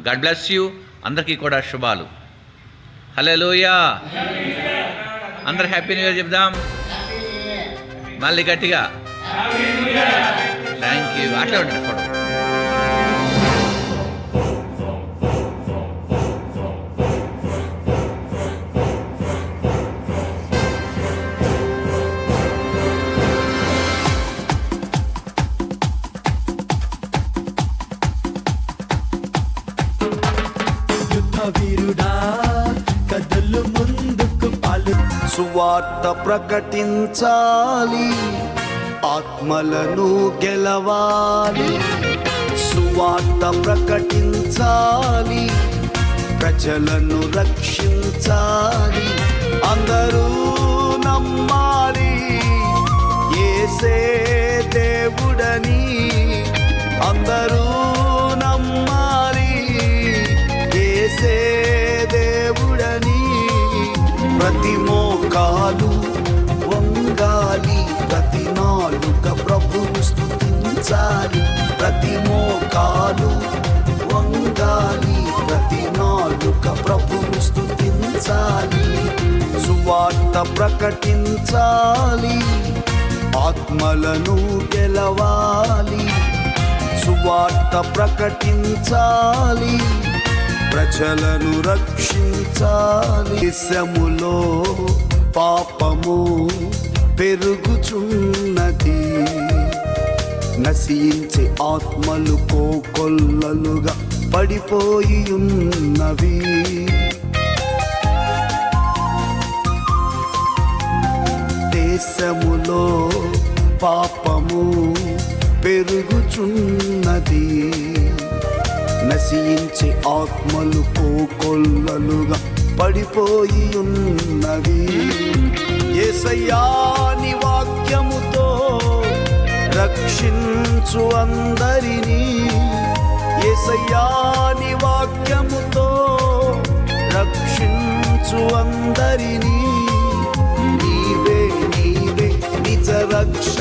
God bless you. అందరికీ కూడా శుభాలు. హల్లెలూయా. అందరు హ్యాపీ న్యూ ఇయర్ చెప్దాం మళ్ళీ గట్టిగా. Thank you. అట్లా ఉంటుంది ఫోటో. వీరుడా కదలు ముందుకు పాలు సువార్త ప్రకటించాలి, ఆత్మలను గెలవాలి. సువార్త ప్రకటించాలి, ప్రజలను రక్షించాలి. అందరూ నమ్మాలి యేసే దేవుడని. అందరూ నమ్మాలి యేసే దేవుడని. ప్రతి మోకాలు వంగాలి, ప్రతి నాలుక ప్రభువును స్తుతించాలి. ప్రతి మోకాలు వంగాలి, ప్రతి నాలుక ప్రభువును స్తుతించాలి. సువార్త ప్రకటించాలి, ఆత్మలను గెలవాలి. సువార్త ప్రకటించాలి, ప్రజలను రక్షించాలి. దేశములో పాపము పెరుగుచున్నది, నశించే ఆత్మలు కోకొల్లలుగా పడిపోయి ఉన్నవి. దేశములో పాపము పెరుగుచున్నది, నశించే ఆత్మలు కోకొల్లలుగా పడిపోయి ఉన్నవి. యేసయ్యా నీ వాక్యముతో రక్షించు అందరినీ. యేసయ్యా నీ వాక్యముతో రక్షించు అందరినీ. నీవే నీవే నిజ రక్ష